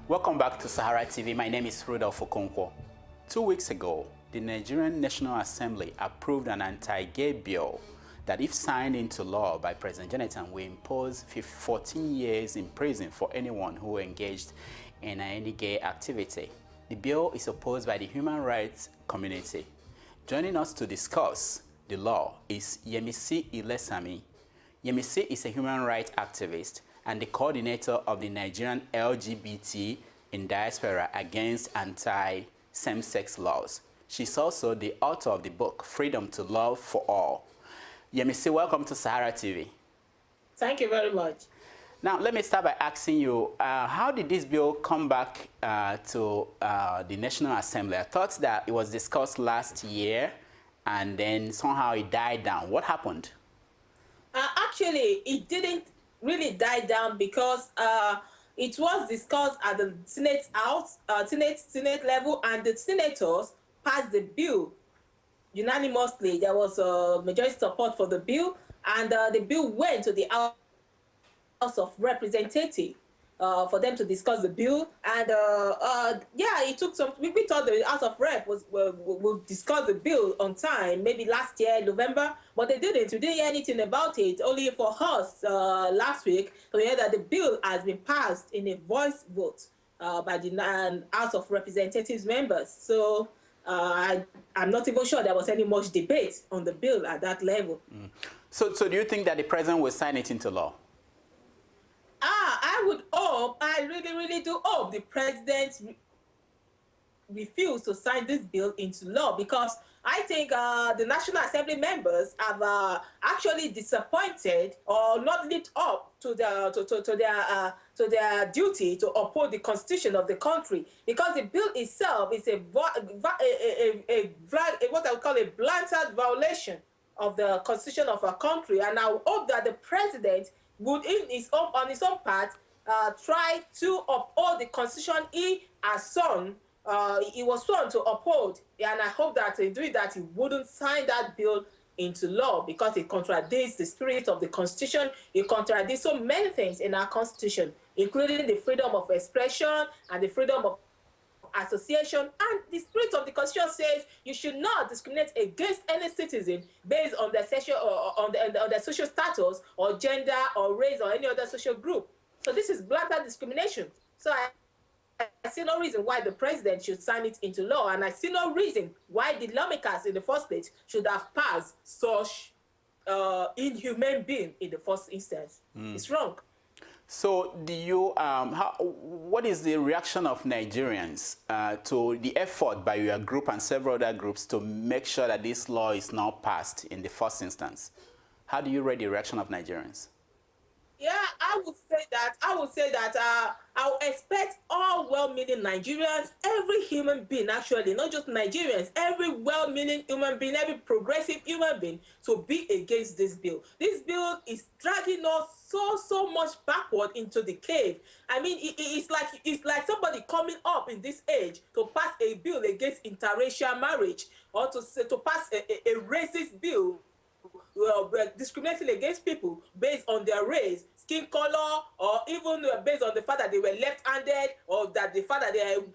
Welcome back to SaharaTV. My name is Rudolph Okonkwo. 2 weeks ago, the Nigerian National Assembly approved an anti-gay bill that, if signed into law by President Jonathan, will impose 14 years in prison for anyone who engaged in any gay activity. The bill is opposed by the human rights community. Joining us to discuss the law is Yemisi Ilesanmi. Yemisi is a human rights activist and the coordinator of the Nigerian LGBT in Diaspora Against Anti-Same-Sex Laws. She's also the author of the book, Freedom to Love for All. Yemisi, welcome to SaharaTV. Thank you very much. Now, let me start by asking you, how did this bill come back to the National Assembly? I thought that it was discussed last year and then somehow it died down. What happened? Actually, it didn't really die down because it was discussed at the Senate level, and the senators passed the bill unanimously. There was majority support for the bill, and the bill went to the House of Representatives for them to discuss the bill. And yeah, it took some. We thought the House of Rep will discuss the bill on time, maybe last year, November, but they didn't. We didn't hear anything about it. Only for us last week, we heard that the bill has been passed in a voice vote by the House of Representatives members. So I'm not even sure there was any much debate on the bill at that level. So do you think that the president will sign it into law? I would hope, I really do hope the president refused to sign this bill into law, because I think the National Assembly members have actually disappointed or not lived up to their duty to uphold the constitution of the country, because the bill itself is what I would call a blatant violation of the constitution of our country. And I hope that the president would, on his own part, try to uphold the constitution he has sworn. He was sworn to uphold, and I hope that in doing that, he wouldn't sign that bill into law, because it contradicts the spirit of the constitution. It contradicts so many things in our constitution, including the freedom of expression and the freedom of association. And the spirit of the constitution says you should not discriminate against any citizen based on their sexual or on their social status or gender or race or any other social group. So this is blatant discrimination. So I see no reason why the president should sign it into law, and I see no reason why the lawmakers in the first place should have passed such inhumane bill in the first instance. It's wrong. So do you, what is the reaction of Nigerians to the effort by your group and several other groups to make sure that this law is now passed in the first instance? How do you rate the reaction of Nigerians? Yeah, I would say that I would expect all well-meaning Nigerians, every human being actually, not just Nigerians, every well-meaning human being, every progressive human being to be against this bill. This bill is dragging us so much backward into the cave. I mean, it's like somebody coming up in this age to pass a bill against interracial marriage, or to pass a racist bill, discriminating against people based on their race, skin color, or even based on the fact that they were left-handed, or that the fact that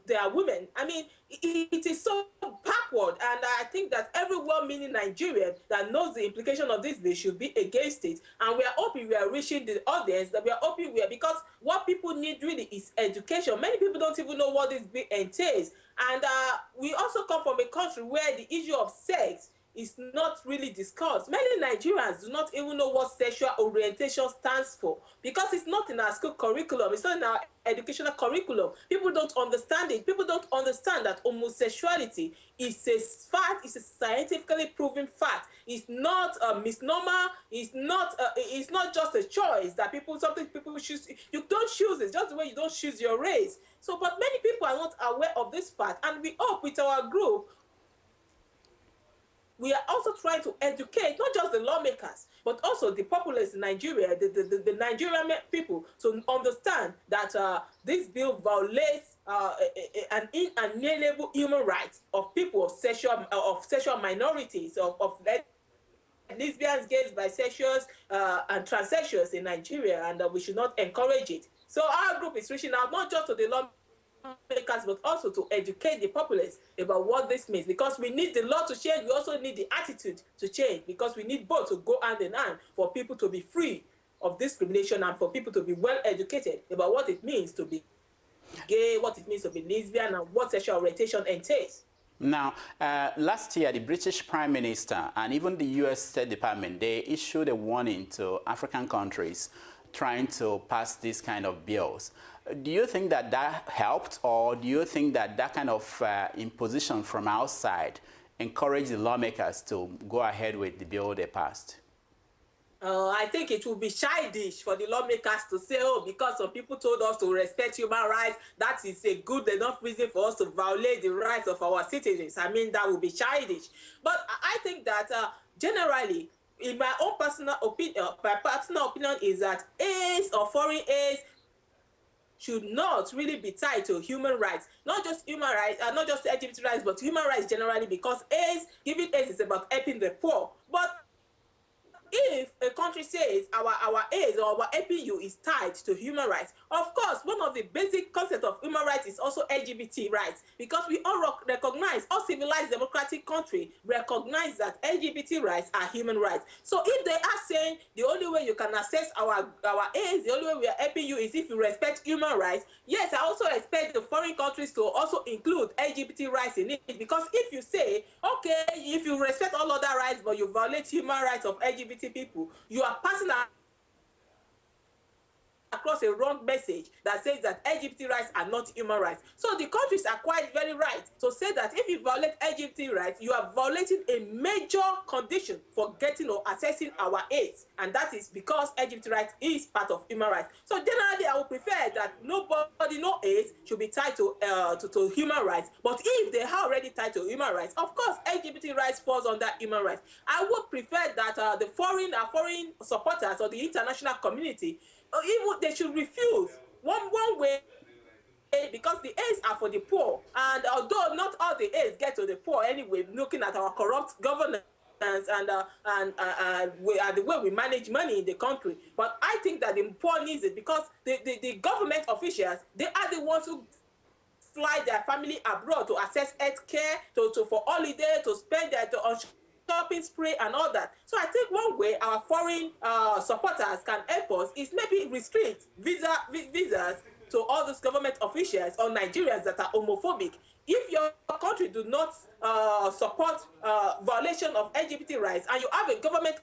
they are women. I mean, it is so backward, and I think that every well-meaning Nigerian that knows the implication of this bill should be against it. And we are hoping we are reaching the audience, that we are hoping because what people need really is education. Many people don't even know what this bill entails. And we also come from a country where the issue of sex is not really discussed. Many Nigerians do not even know what sexual orientation stands for, because it's not in our school curriculum, it's not in our educational curriculum. People don't understand it. People don't understand that homosexuality is a fact, it's a scientifically proven fact. It's not a misnomer, it's not just a choice that something people choose. You don't choose it, just the way you don't choose your race. So, but many people are not aware of this fact, and we hope with our group, we are also trying to educate not just the lawmakers, but also the populace in Nigeria, the Nigerian people, to understand that this bill violates an inalienable human right of people of sexual minorities, of lesbians, gays, bisexuals, and transsexuals in Nigeria, and we should not encourage it. So our group is reaching out not just to the lawmakers, but also to educate the populace about what this means. Because we need the law to change, we also need the attitude to change, because we need both to go hand in hand for people to be free of discrimination and for people to be well educated about what it means to be gay, what it means to be lesbian, and what sexual orientation entails. Now, last year, the British Prime Minister and even the US State Department, they issued a warning to African countries trying to pass these kind of bills. Do you think that that helped, or do you think that that kind of imposition from outside encouraged the lawmakers to go ahead with the bill they passed? I think it would be childish for the lawmakers to say, oh, because some people told us to respect human rights, that is a good enough reason for us to violate the rights of our citizens. I mean, that would be childish. But I think that generally, in my own personal opinion is that AIDS or foreign AIDS should not really be tied to human rights, not just human rights, not just LGBT rights, but human rights generally, because AIDS, giving AIDS is about helping the poor. But if a country says our AIDS or our APU is tied to human rights, of course, one of the basic concepts of human rights is also LGBT rights, because we all recognize, all civilized democratic countries recognize that LGBT rights are human rights. So if they are saying the only way you can access our AIDS, the only way we are APU is if you respect human rights, yes, I also expect the foreign countries to also include LGBT rights in it, because if you say, okay, if you respect all other rights but you violate human rights of LGBT people, you are passing across a wrong message that says that LGBT rights are not human rights. So the countries are quite very right to say that if you violate LGBT rights, you are violating a major condition for getting or accessing our AIDS, and that is because LGBT rights is part of human rights. So generally, I would prefer that no AIDS should be tied to human rights. But if they are already tied to human rights, of course, LGBT rights falls under human rights. I would prefer that the foreign supporters or the international community, even they should refuse one way, because the aids are for the poor, and although not all the aids get to the poor anyway, looking at our corrupt governance and the way we manage money in the country, but I think that the poor needs it, because the government officials, they are the ones who fly their family abroad to access health care, for holiday, to spend their on shopping spree and all that. So I think one way our foreign supporters can help us is maybe restrict visas to all those government officials or Nigerians that are homophobic. If your country do not support violation of LGBT rights, and you have a government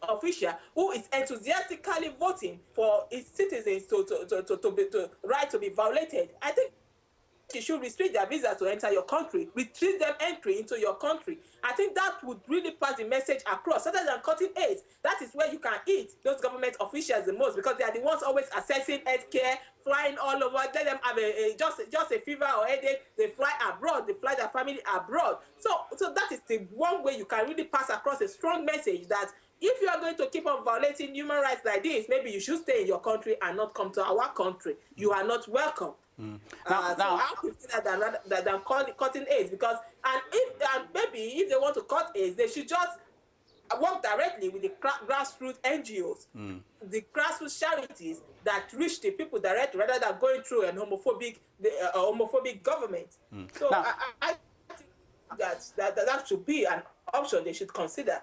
official who is enthusiastically voting for its citizens to right to be violated, I think you should restrict their visas to enter your country, restrict them entry into your country. I think that would really pass the message across, other than cutting AIDS. That is where you can eat those government officials the most, because they are the ones always assessing health care, flying all over. Let them have just a fever or headache, they fly abroad, they fly their family abroad. So that is the one way you can really pass across a strong message that if you are going to keep on violating human rights like this, maybe you should stay in your country and not come to our country. You are not welcome. So I consider that cutting AIDS, because maybe if they want to cut AIDS, they should just work directly with the grassroots NGOs, the grassroots charities that reach the people directly, rather than going through an homophobic government. So I think that should be an option they should consider.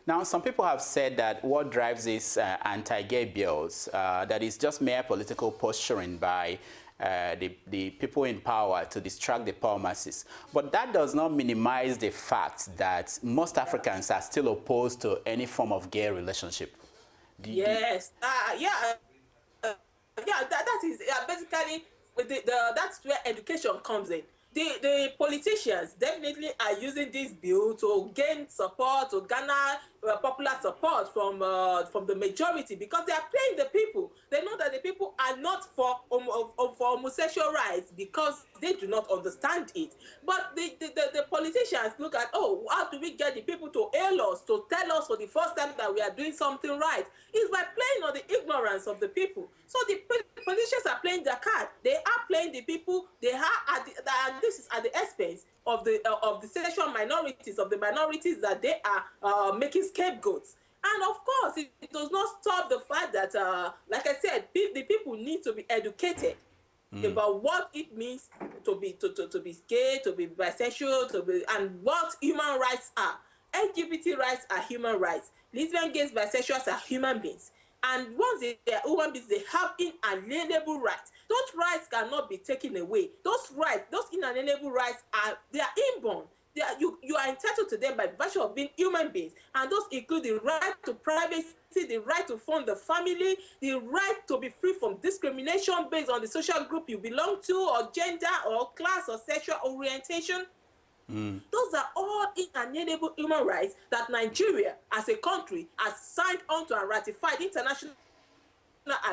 Now, some people have said that what drives these anti-gay bills, that is just mere political posturing by the people in power to distract the poor masses. But that does not minimize the fact that most Africans are still opposed to any form of gay relationship. Yes, that is basically that's where education comes in. The politicians definitely are using this bill to gain support, to garner popular support from the majority, because they are playing the people. They know that the people are not for homosexual rights because they do not understand it. But the politicians look at, oh, how do we get the people to hail us, to tell us for the first time that we are doing something right? It's by playing on the ignorance of the people. So the politicians are playing their card. They are playing the people. They are and this is at the expense of the sexual minorities, of the minorities that they are making scapegoats. And of course, it does not stop the fact that, like I said, the people need to be educated. about what it means to be gay, to be bisexual, and what human rights are. LGBT rights are human rights. Lesbian, gays, bisexuals are human beings. And once they are human beings, they have inalienable rights. Those rights cannot be taken away. Those rights, those inalienable rights they are inborn. You are entitled to them by virtue of being human beings, and those include the right to privacy, the right to form the family, the right to be free from discrimination based on the social group you belong to, or gender, or class, or sexual orientation. Those are all inalienable human rights that Nigeria, as a country, has signed on to and ratified international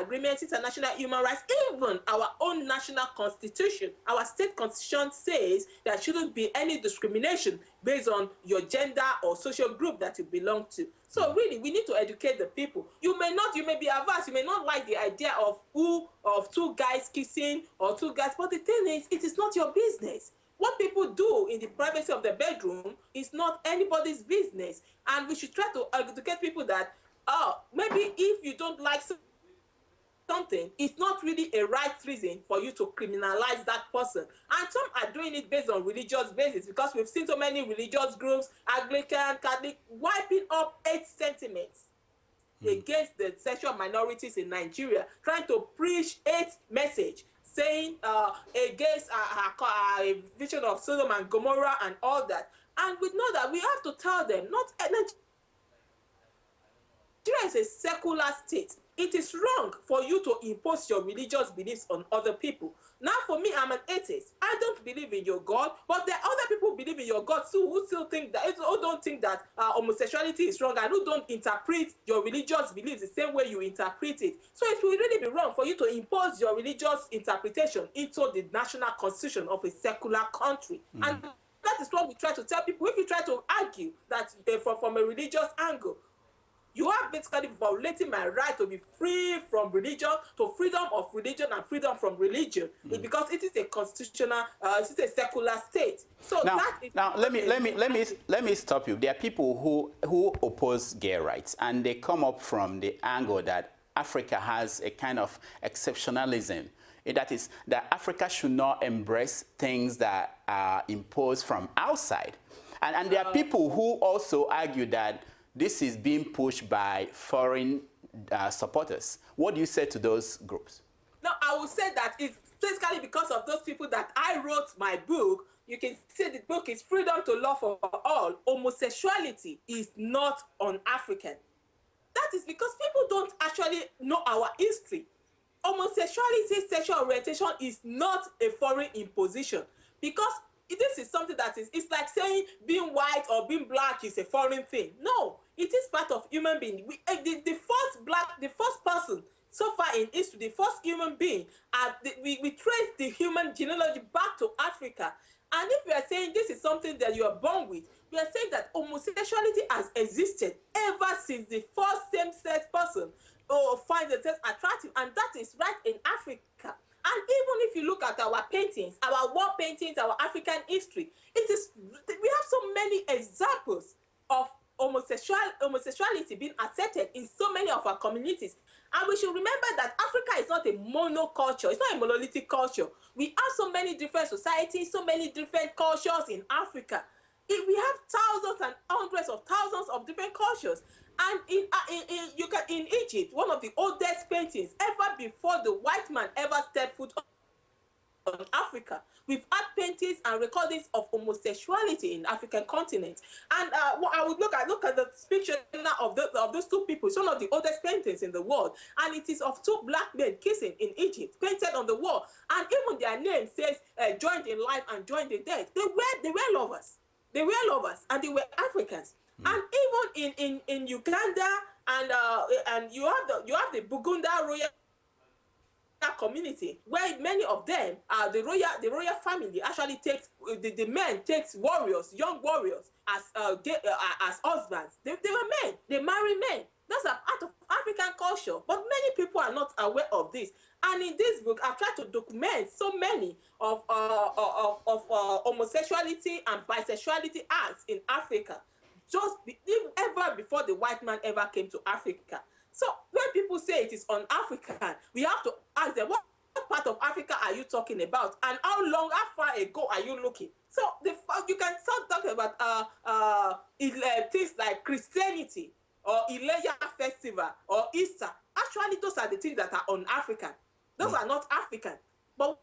agreements, international human rights, even our own national constitution. Our state constitution says there shouldn't be any discrimination based on your gender or social group that you belong to. So really, we need to educate the people. You may be averse, you may not like the idea of two guys kissing or two guys, but the thing is, it is not your business. What people do in the privacy of their bedroom is not anybody's business. And we should try to educate people that, maybe if you don't like something, it's not really a right reason for you to criminalize that person. And some are doing it based on religious basis, because we've seen so many religious groups, Anglican, Catholic, wiping up hate sentiments against the sexual minorities in Nigeria, trying to preach hate message, saying against a vision of Sodom and Gomorrah and all that. And we know that we have to tell them, Nigeria is a secular state. It is wrong for you to impose your religious beliefs on other people. Now, for me, I'm an atheist. I don't believe in your God, but there are other people who believe in your God too, who still think that, who don't think that homosexuality is wrong, and who don't interpret your religious beliefs the same way you interpret it. So it will really be wrong for you to impose your religious interpretation into the national constitution of a secular country. And that is what we try to tell people. If you try to argue that from a religious angle, you are basically violating my right to be free from religion, to freedom of religion and freedom from religion, because it is a constitutional, it is a secular state. So let me stop you. There are people who oppose gay rights, and they come up from the angle that Africa has a kind of exceptionalism. That is, that Africa should not embrace things that are imposed from outside. And there are people who also argue that this is being pushed by foreign supporters. What do you say to those groups? No, I would say that it's basically because of those people that I wrote my book. You can see the book is Freedom to Love for All. Homosexuality is not un-African. That is because people don't actually know our history. Homosexuality, sexual orientation is not a foreign imposition, because this is something that it's like saying being white or being black is a foreign thing. No, it is part of human being. The first person so far in history, the first human being, we trace the human genealogy back to Africa. And if we are saying this is something that you are born with, we are saying that homosexuality has existed ever since the first same-sex person finds themselves attractive, and that is right in Africa. And even if you look at our paintings, our war paintings, our African history, we have so many examples of homosexuality being accepted in so many of our communities. And we should remember that Africa is not a monoculture. It's not a monolithic culture. We have so many different societies, so many different cultures in Africa. We have thousands and hundreds of thousands of different cultures. And in Egypt, one of the oldest paintings ever before the white man ever stepped foot on Africa, we've had paintings and recordings of homosexuality in the African continent. And I would look at the picture now of those two people. It's one of the oldest paintings in the world, and it is of two black men kissing in Egypt, painted on the wall. And even their name says joined in life and joined in death. They were lovers. They were lovers, and they were Africans. And even in Uganda, and you have the Bugunda royal community, where many of them the royal family actually takes the men takes warriors, young warriors as husbands. They were men. They marry men. That's a part of African culture, but many people are not aware of this. And in this book, I've tried to document so many of homosexuality and bisexuality acts in Africa, ever before the white man ever came to Africa. So when people say it is un-African, we have to ask them, what part of Africa are you talking about, and how far ago are you looking? So you can start talking about things like Christianity or Ileya Festival or Easter. Actually, those are the things that are un-African. Those are not African. But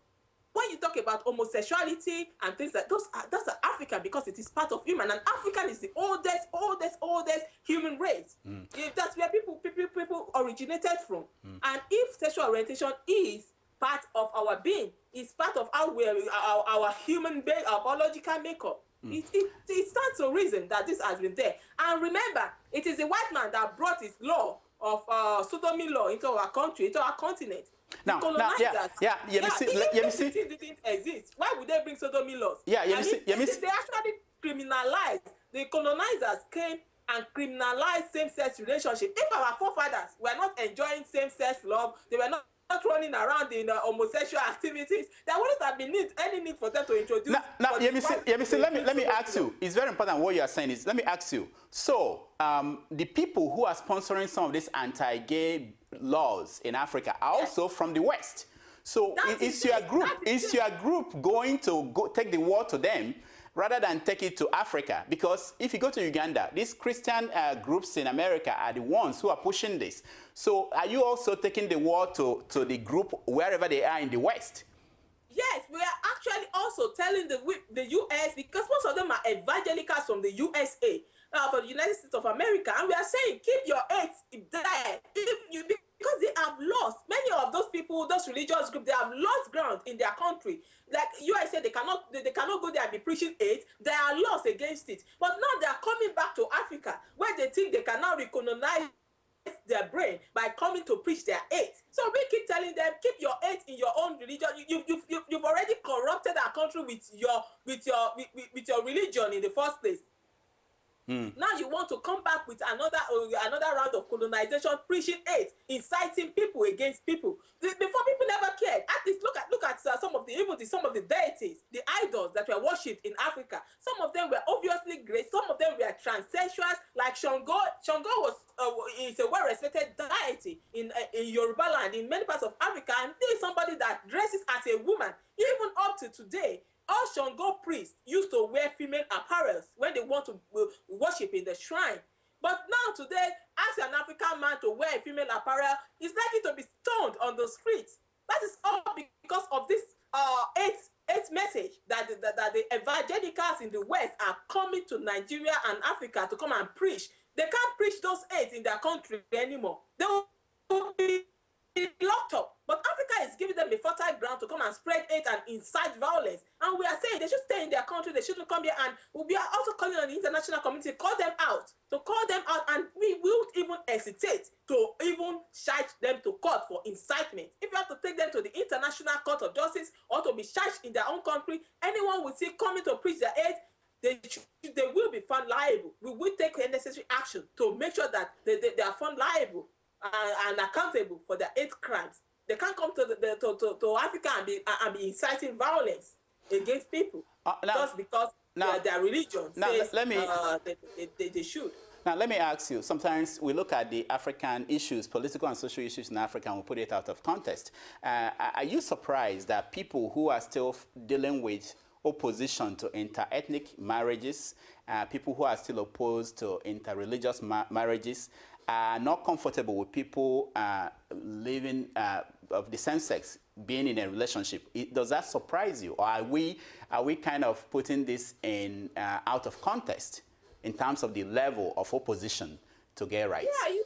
when you talk about homosexuality and things like those are African, because it is part of human, and African is the oldest human race. That's where people originated from. And if sexual orientation is part of our being, it's part of our human being, our biological makeup. It stands to reason that this has been there. And remember, it is the white man that brought his law of sodomy law into our country, into our continent. Now, Yemisi didn't exist. Why would they bring sodomy laws? Yeah, Yemisi. They actually criminalized. The colonizers came and criminalized same-sex relationship. If our forefathers were not enjoying same-sex love, they were not running around in homosexual activities, there wouldn't have been any need for them to introduce. Now Yemisi, let me ask you. It's very important what you are saying is. Let me ask you. So, the people who are sponsoring some of these anti-gay laws in Africa are also from the West. So, is your group going to take the war to them rather than take it to Africa? Because if you go to Uganda, these Christian groups in America are the ones who are pushing this. So are you also taking the war to the group wherever they are in the West? Yes, we are actually also telling the U.S., because most of them are evangelicals from the USA, from the United States of America, and we are saying keep your AIDS there. Because they have lost, many of those people, those religious groups, they have lost ground in their country. Like USA, they cannot go there and be preaching AIDS. They are lost against it. But now they are coming back to Africa, where they think they can now recolonize their brain by coming to preach their AIDS. So we keep telling them, keep your AIDS in your own religion. You've already corrupted our country with your religion in the first place. Now you want to come back with another round of colonization, preaching hate, inciting people against people. Before, people never cared. At least look at some of the deities, the idols that were worshipped in Africa. Some of them were obviously great. Some of them were transsexuals, like Shango. Shango is a well-respected deity in Yoruba land, in many parts of Africa, and there is somebody that dresses as a woman. Even up to today, all Shango priests used to wear female apparel when they want to worship in the shrine. But now today, ask an African man to wear a female apparel, he's likely to be stoned on the streets. That is all because of this hate message that the evangelicals in the West are coming to Nigeria and Africa to come and preach. They can't preach those hates in their country anymore. They will be locked up. But Africa is giving them a fertile ground to come and spread hate and incite violence. And we are saying they should stay in their country, they shouldn't come here. And we are also calling on the international community to call them out, and we won't even hesitate to even charge them to court for incitement. If you have to take them to the International Court of Justice or to be charged in their own country, anyone we see coming to preach their hate, they will be found liable. We will take the necessary action to make sure that they are found liable and accountable for their hate crimes. They can't come to Africa and be inciting violence against people just because their religion says they should. Now, let me ask you, sometimes we look at the African issues, political and social issues in Africa, and we put it out of context. Are you surprised that people who are still dealing with opposition to inter-ethnic marriages, people who are still opposed to inter-religious marriages, are not comfortable with people living of the same sex being in a relationship? Does that surprise you, or are we kind of putting this in out of context in terms of the level of opposition to gay rights? Yeah,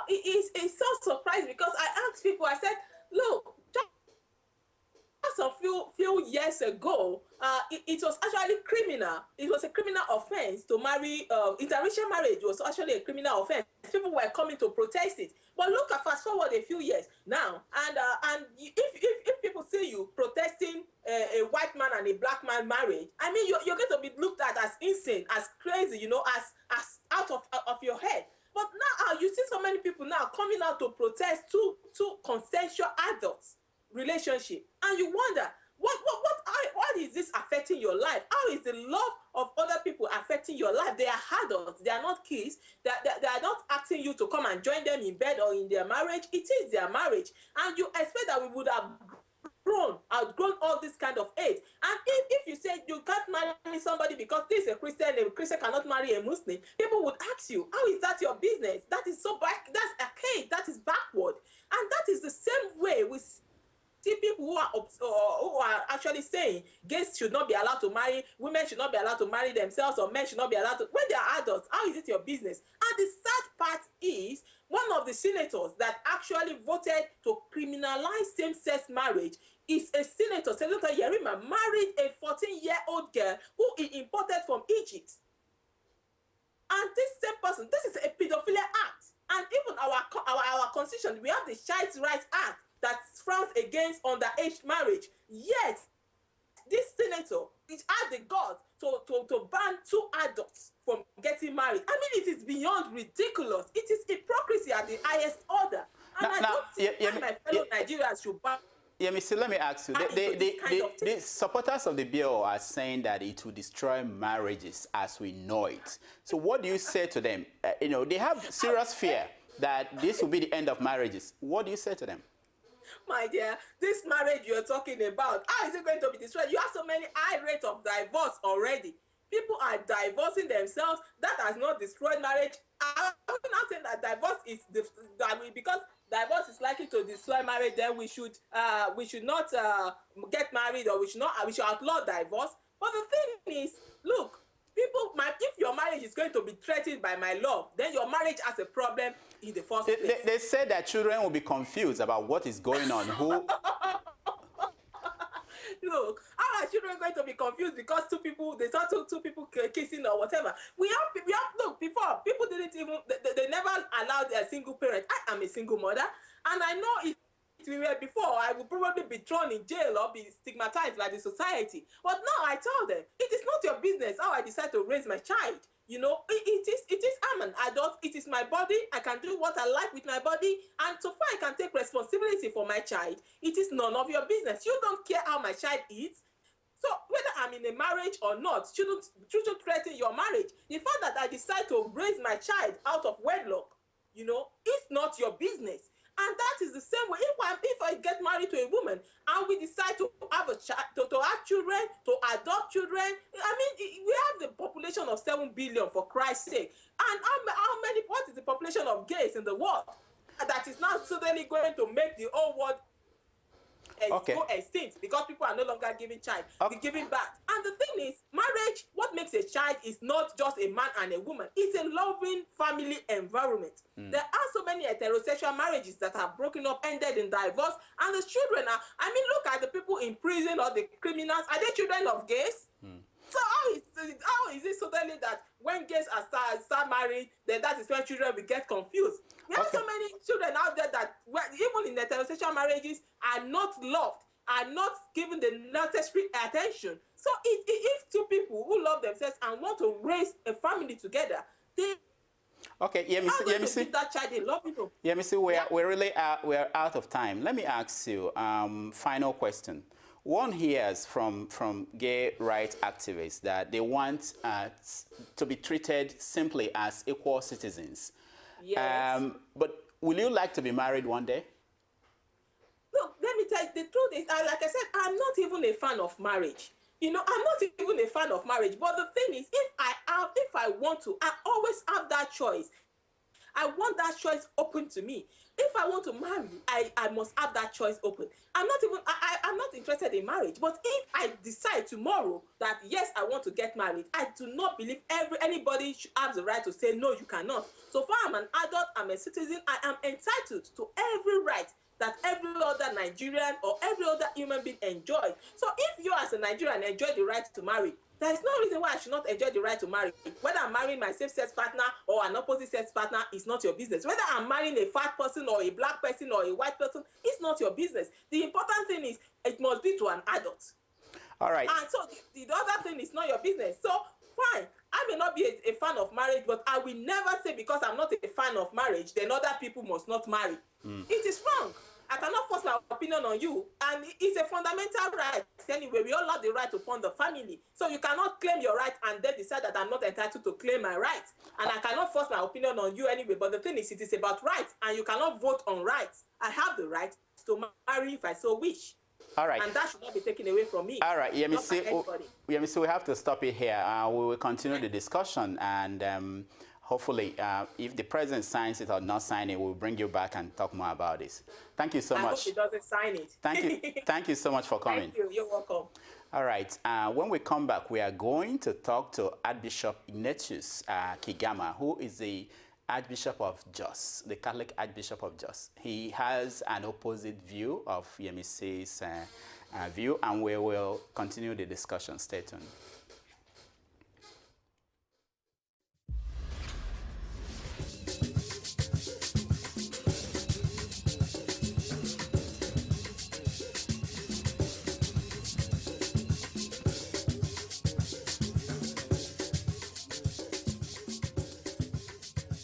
it's so surprising, because I asked people, I said, look, just a few years ago, it was actually criminal. It was a criminal offense to marry. Interracial marriage was actually a criminal offense. People were coming to protest it. But look at fast forward a few years now, and if people see you protesting a white man and a black man marriage, I mean, you're going to be looked at as insane, as crazy, as out of your head. But now you see so many people now coming out to protest two consensual adults relationship, and you wonder what is this affecting your life? How is the love of other people affecting your life? They are adults, they are not kids. They are not asking you to come and join them in bed or in their marriage. It is their marriage, and you expect that we would have outgrown all this kind of hate. And if you say you can't marry somebody because this is a Christian cannot marry a Muslim, people would ask you, how is that your business? That is so back, that's archaic, that is backward. And that is the same way we see people who are actually saying gays should not be allowed to marry, women should not be allowed to marry themselves, or men should not be allowed to, when they are adults. How is it your business? And the sad part is, one of the senators that actually voted to criminalize same-sex marriage is a senator, Senator Yerima, married a 14-year-old girl who he imported from Egypt. And this same person, this is a pedophilia act. And even our constitution, we have the Child Rights Act that frowns against underage marriage. Yet, this senator had the guts to ban 2 adults from getting married. I mean, it is beyond ridiculous. It is hypocrisy at the highest order. And I don't see why my fellow Nigerians should ban. Yemisi, let me ask you. The supporters of the bill are saying that it will destroy marriages as we know it. So what do you say to them? They have serious fear that this will be the end of marriages. What do you say to them? My dear, this marriage you're talking about, how is it going to be destroyed? You have so many high rates of divorce already. People are divorcing themselves. That has not destroyed marriage. I'm not saying that divorce is because divorce is likely to destroy marriage. Then we should not get married, or we should outlaw divorce. But the thing is, look, if your marriage is going to be threatened by my law, then your marriage has a problem in the first place. They said that children will be confused about what is going on. Look, how are children going to be confused because they saw two people kissing or whatever? We have look, before people didn't even they never allowed a single parent. I am a single mother, and I know if we were before, I would probably be thrown in jail or be stigmatized by the society. But now I tell them, it is not your business how I decide to raise my child. It is, I'm an adult, it is my body, I can do what I like with my body, and so far I can take responsibility for my child. It is none of your business. You don't care how my child eats. So whether I'm in a marriage or not, shouldn't threaten your marriage. The fact that I decide to raise my child out of wedlock, it's not your business. And that is the same way. If I get married to a woman and we decide to have a child, to have children, to adopt children, I mean, we have the population of 7 billion, for Christ's sake. And what is the population of gays in the world? That is now suddenly going to make the whole world go extinct because people are no longer giving giving birth. And the thing is, marriage, what makes a child is not just a man and a woman. It's a loving family environment. There are so many heterosexual marriages that have broken up, ended in divorce, and the children are, look at the people in prison or the criminals. Are they children of gays? So how is it suddenly that when gays start marrying, then that is when children will get confused? We have so many children out there that, even in heterosexual marriages, are not loved, are not given the necessary attention. So if 2 people who love themselves and want to raise a family together, they Yemisi, that child they love people. Yemisi, we're out of time. Let me ask you final question. One hears from gay rights activists that they want to be treated simply as equal citizens. Yes. But will you like to be married one day? Look, let me tell you, the truth is, like I said, I'm not even a fan of marriage. I'm not even a fan of marriage. But the thing is, if I want to, I always have that choice. I want that choice open to me. If I want to marry, I must have that choice open. I'm not interested in marriage. But if I decide tomorrow that yes, I want to get married, I do not believe anybody should have the right to say no, you cannot. So far I'm an adult, I'm a citizen, I am entitled to every right that every other Nigerian or every other human being enjoys. So if you as a Nigerian enjoy the right to marry, there is no reason why I should not enjoy the right to marry. Whether I'm marrying my same-sex partner or an opposite-sex partner is not your business. Whether I'm marrying a fat person or a black person or a white person, it's not your business. The important thing is it must be to an adult. All right. And so the other thing is not your business. So fine, I may not be a fan of marriage, but I will never say because I'm not a fan of marriage, then other people must not marry. It is wrong. I cannot force my opinion on you, and it's a fundamental right. Anyway, we all have the right to fund the family. So you cannot claim your right and then decide that I'm not entitled to claim my rights. And I cannot force my opinion on you anyway. But the thing is, it is about rights, and you cannot vote on rights. I have the right to marry if I so wish. All right. And that should not be taken away from me. All right, Yemisi, Yemisi, we have to stop it here. We will continue the discussion, and hopefully, if the president signs it or not sign it, we'll bring you back and talk more about this. Thank you so much. I hope he doesn't sign it. Thank you so much for coming. Thank you. You're welcome. All right. When we come back, we are going to talk to Archbishop Ignatius Kigama, who is the Archbishop of Jos, the Catholic Archbishop of Jos. He has an opposite view of Yemisi's view, and we will continue the discussion. Stay tuned.